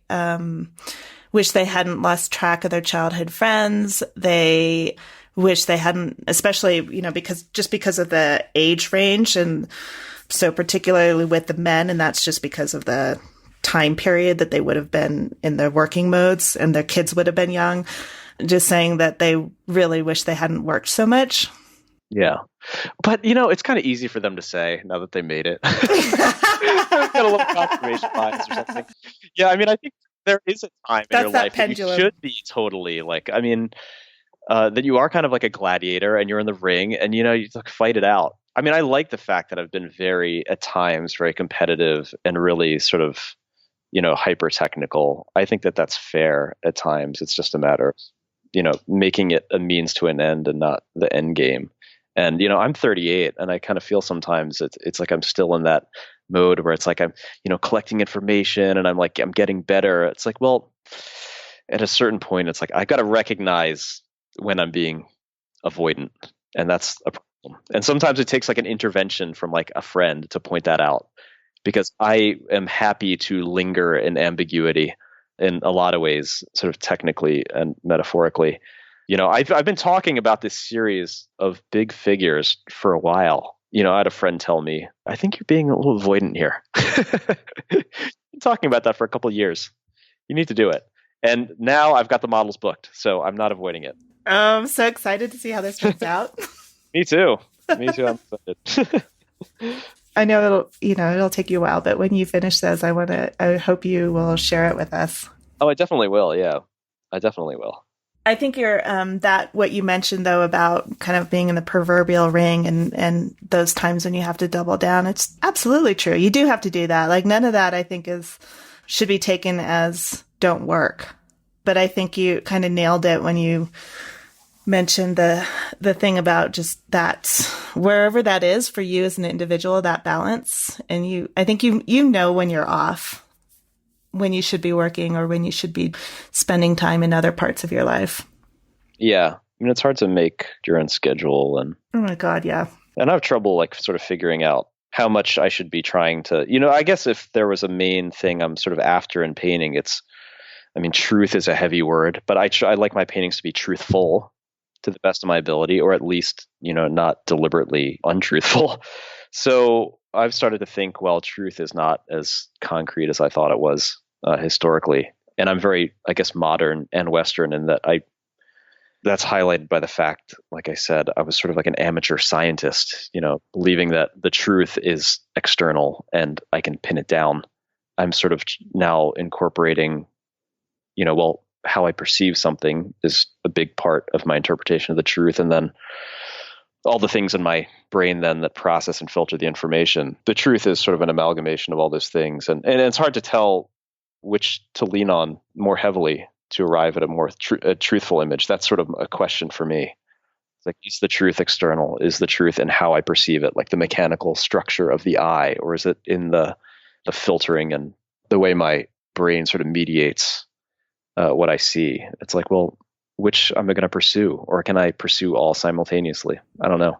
wish they hadn't lost track of their childhood friends. They wish they hadn't, especially, because of the age range. And so particularly with the men, and that's just because of the time period that they would have been in their working modes and their kids would have been young, just saying that they really wish they hadn't worked so much. Yeah. But, it's kind of easy for them to say now that they made it. Got a little confirmation bias or something. Yeah, I think there is a time in your life that you should be totally like, that you are kind of like a gladiator and you're in the ring and, you like fight it out. I like the fact that I've been at times, very competitive and really sort of, hyper technical. I think that that's fair at times. It's just a matter of, making it a means to an end and not the end game. And, I'm 38 and I kind of feel sometimes it's like I'm still in that mode where it's like I'm, collecting information and I'm getting better. It's like, well, at a certain point, it's like, I got to recognize when I'm being avoidant. And that's a problem. And sometimes it takes like an intervention from like a friend to point that out, because I am happy to linger in ambiguity in a lot of ways, sort of technically and metaphorically. I've been talking about this series of big figures for a while. I had a friend tell me, I think you're being a little avoidant here. Been talking about that for a couple of years. You need to do it. And now I've got the models booked, so I'm not avoiding it. I'm so excited to see how this turns out. Me too. I'm excited. I know it'll take you a while, but when you finish those, I hope you will share it with us. Oh, I definitely will. Yeah, I definitely will. I think you're what you mentioned though about kind of being in the proverbial ring and those times when you have to double down. It's absolutely true. You do have to do that. Like none of that I think should be taken as don't work. But I think you kind of nailed it when you mentioned the thing about just that wherever that is for you as an individual, that balance. And I think you know when you're off, when you should be working or when you should be spending time in other parts of your life. Yeah. It's hard to make your own schedule. And oh my God, yeah. And I have trouble like sort of figuring out how much I should be trying to, I guess if there was a main thing I'm sort of after in painting, truth is a heavy word, but I like my paintings to be truthful to the best of my ability, or at least, not deliberately untruthful. So I've started to think, well, truth is not as concrete as I thought it was historically. And I'm very, I guess, modern and Western in that that's highlighted by the fact, like I said, I was sort of like an amateur scientist, believing that the truth is external and I can pin it down. I'm sort of now incorporating, how I perceive something is a big part of my interpretation of the truth. And then all the things in my brain then that process and filter the information. The truth is sort of an amalgamation of all those things. And it's hard to tell which to lean on more heavily to arrive at a more truthful image. That's sort of a question for me. It's like, is the truth external? Is the truth in how I perceive it, like the mechanical structure of the eye? Or is it in the filtering and the way my brain sort of mediates what I see? It's like, well, which am I going to pursue, or can I pursue all simultaneously? I don't know.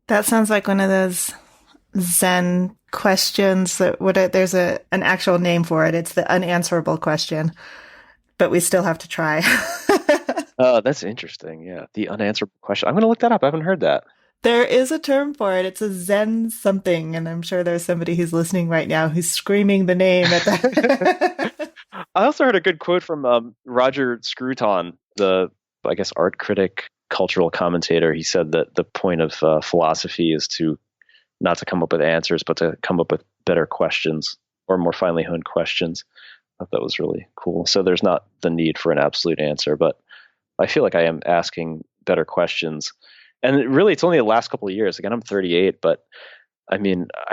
That sounds like one of those Zen questions there's an actual name for it. It's the unanswerable question, but we still have to try. That's interesting. Yeah. The unanswerable question. I'm going to look that up. I haven't heard that. There is a term for it. It's a Zen something. And I'm sure there's somebody who's listening right now who's screaming the name at that. I also heard a good quote from Roger Scruton, the, I guess, art critic, cultural commentator. He said that the point of philosophy is not to come up with answers, but to come up with better questions, or more finely honed questions. I thought that was really cool. So there's not the need for an absolute answer, but I feel like I am asking better questions. And really, it's only the last couple of years. Again, I'm 38, but I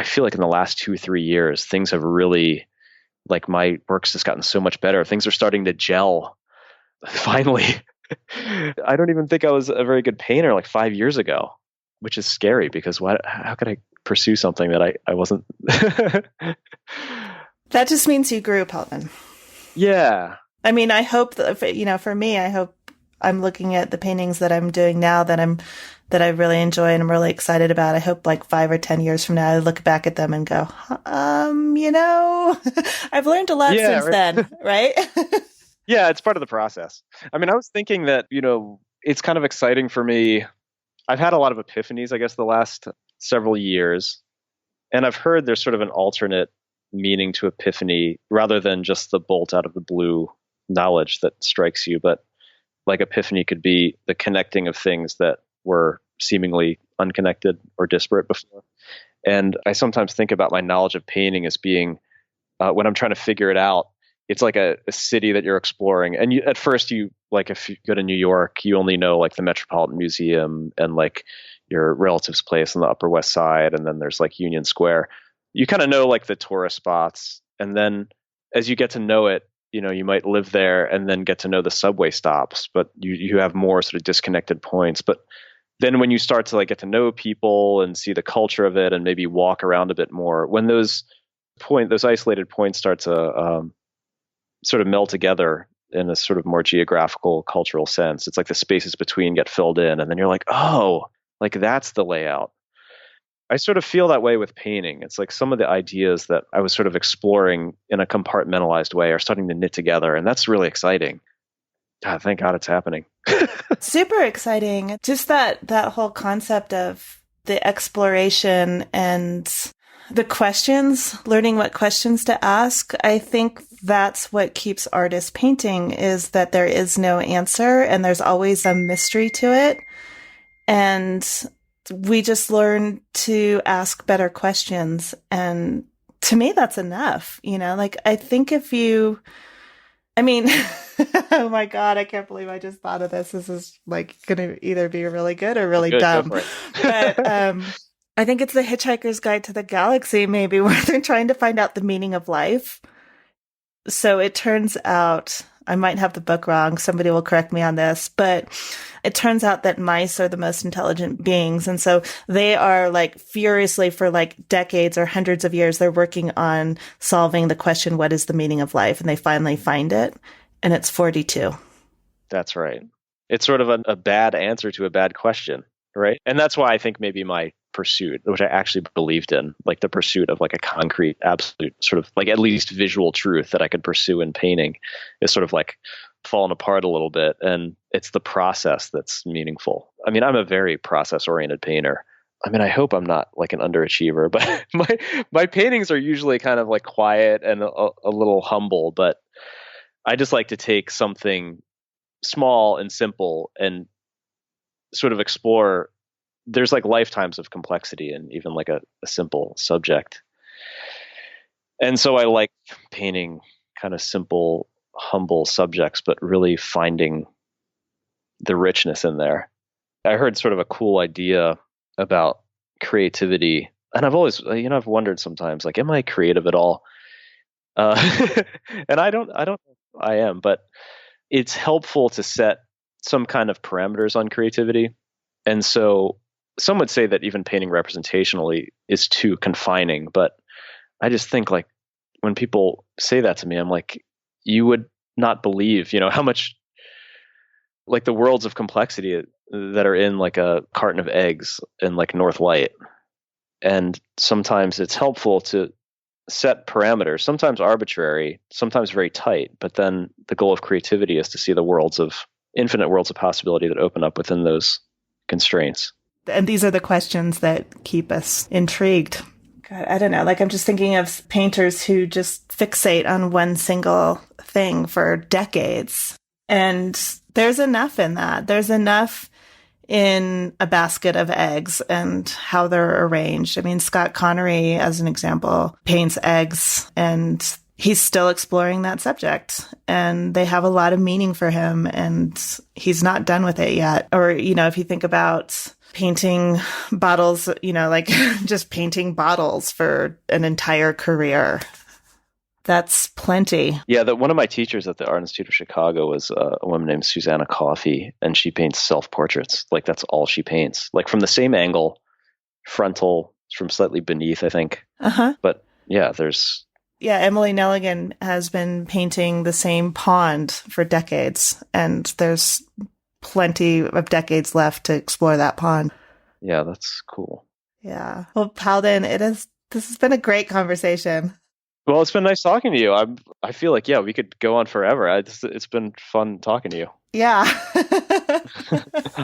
feel like in the last 2-3 years, things have really, like, my work's just gotten so much better. Things are starting to gel. Finally. I don't even think I was a very good painter like 5 years ago, which is scary because how could I pursue something that I wasn't? That just means you grew, Palden. Yeah. I hope that, for me, I hope I'm looking at the paintings that I'm doing now that I really enjoy and I'm really excited about. I hope like 5 or 10 years from now, I look back at them and go, I've learned a lot since then, right? Yeah, it's part of the process. I was thinking that, it's kind of exciting for me. I've had a lot of epiphanies, I guess, the last several years. And I've heard there's sort of an alternate meaning to epiphany rather than just the bolt out of the blue knowledge that strikes you. But like epiphany could be the connecting of things that were seemingly unconnected or disparate before. And I sometimes think about my knowledge of painting as being, when I'm trying to figure it out, it's like a city that you're exploring. And at first, if you go to New York, you only know like the Metropolitan Museum and like your relative's place on the Upper West Side. And then there's like Union Square. You kind of know like the tourist spots. And then as you get to know it, you might live there and then get to know the subway stops, but you have more sort of disconnected points. But then when you start to like get to know people and see the culture of it and maybe walk around a bit more, when those isolated points start to sort of meld together, in a sort of more geographical, cultural sense. It's like the spaces between get filled in, and then you're like, oh, like that's the layout. I sort of feel that way with painting. It's like some of the ideas that I was sort of exploring in a compartmentalized way are starting to knit together, and that's really exciting. God, thank God it's happening. Super exciting. Just that whole concept of the exploration and the questions, learning what questions to ask. I think that's what keeps artists painting, is that there is no answer and there's always a mystery to it. And we just learn to ask better questions. And to me, that's enough. Like, I think oh my God, I can't believe I just thought of this. This is like going to either be really good or really dumb. Go for it. But I think it's The Hitchhiker's Guide to the Galaxy, maybe, where they're trying to find out the meaning of life. So it turns out, I might have the book wrong, somebody will correct me on this, but it turns out that mice are the most intelligent beings. And so they are like furiously for like decades or hundreds of years, they're working on solving the question, what is the meaning of life? And they finally find it. And it's 42. That's right. It's sort of a bad answer to a bad question, right? And that's why I think maybe my pursuit, which I actually believed in, like the pursuit of like a concrete, absolute sort of like at least visual truth that I could pursue in painting, is sort of like fallen apart a little bit. And it's the process that's meaningful. I mean, I'm a very process-oriented painter. I mean, I hope I'm not like an underachiever, but my paintings are usually kind of like quiet and a little humble, but I just like to take something small and simple and sort of explore. There's like lifetimes of complexity in even like a simple subject. And so I like painting kind of simple, humble subjects, but really finding the richness in there. I heard sort of a cool idea about creativity. And I've always, I've wondered sometimes, like, am I creative at all? And I don't know if I am, but it's helpful to set some kind of parameters on creativity. And so some would say that even painting representationally is too confining, but I just think like when people say that to me, I'm like, you would not believe, how much like the worlds of complexity that are in like a carton of eggs in like North Light. And sometimes it's helpful to set parameters, sometimes arbitrary, sometimes very tight, but then the goal of creativity is to see the infinite worlds of possibility that open up within those constraints. And these are the questions that keep us intrigued. God, I don't know. Like, I'm just thinking of painters who just fixate on one single thing for decades. And there's enough in that. There's enough in a basket of eggs and how they're arranged. I mean, Scott Connery, as an example, paints eggs, and he's still exploring that subject, and they have a lot of meaning for him, and he's not done with it yet. Or, if you think about painting bottles, like just painting bottles for an entire career. That's plenty. Yeah, one of my teachers at the Art Institute of Chicago was a woman named Susanna Coffey, and she paints self-portraits. Like, that's all she paints. Like, from the same angle, frontal, from slightly beneath, I think. Uh-huh. But yeah, Emily Nelligan has been painting the same pond for decades, and there's plenty of decades left to explore that pond. Yeah, that's cool. Yeah. Well, Palden, this has been a great conversation. Well, it's been nice talking to you. I feel like, we could go on forever. It's been fun talking to you. Yeah.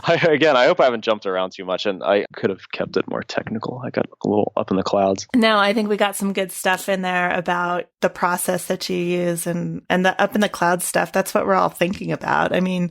I hope I haven't jumped around too much, and I could have kept it more technical. I got a little up in the clouds. No, I think we got some good stuff in there about the process that you use and the up in the clouds stuff. That's what we're all thinking about. I mean,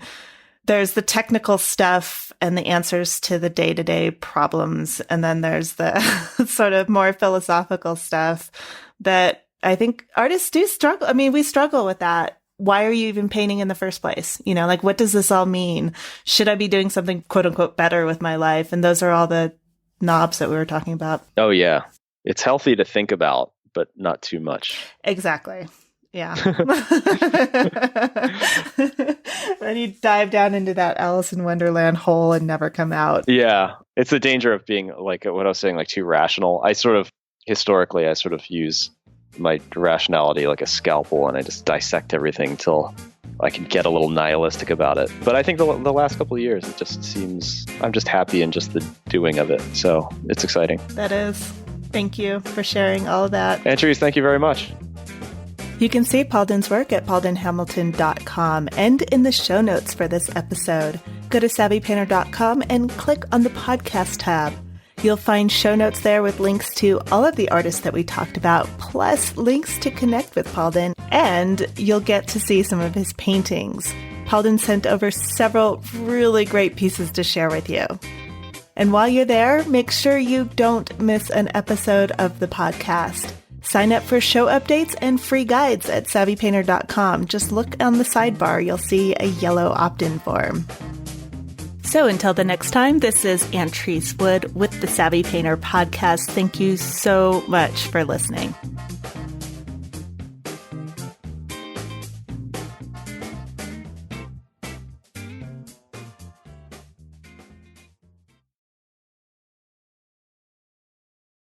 there's the technical stuff and the answers to the day-to-day problems. And then there's the sort of more philosophical stuff that I think artists do struggle. I mean, we struggle with that. Why are you even painting in the first place? Like, what does this all mean? Should I be doing something quote unquote better with my life? And those are all the knobs that we were talking about. Oh, yeah. It's healthy to think about, but not too much. Exactly. Yeah. Then you dive down into that Alice in Wonderland hole and never come out. Yeah. It's the danger of being, like what I was saying, like too rational. Historically, I use my rationality like a scalpel, and I just dissect everything till I can get a little nihilistic about it. But I think the last couple of years, it just seems, I'm just happy in just the doing of it. So it's exciting. That is. Thank you for sharing all of that. And Therese, thank you very much. You can see Palden's work at pauldinghamilton.com and in the show notes for this episode. Go to savvypainter.com and click on the podcast tab. You'll find show notes there with links to all of the artists that we talked about, plus links to connect with Palden, and you'll get to see some of his paintings. Palden sent over several really great pieces to share with you. And while you're there, make sure you don't miss an episode of the podcast. Sign up for show updates and free guides at savvypainter.com. Just look on the sidebar. You'll see a yellow opt-in form. So until the next time, this is Ann Treese Wood with the Savvy Painter podcast. Thank you so much for listening.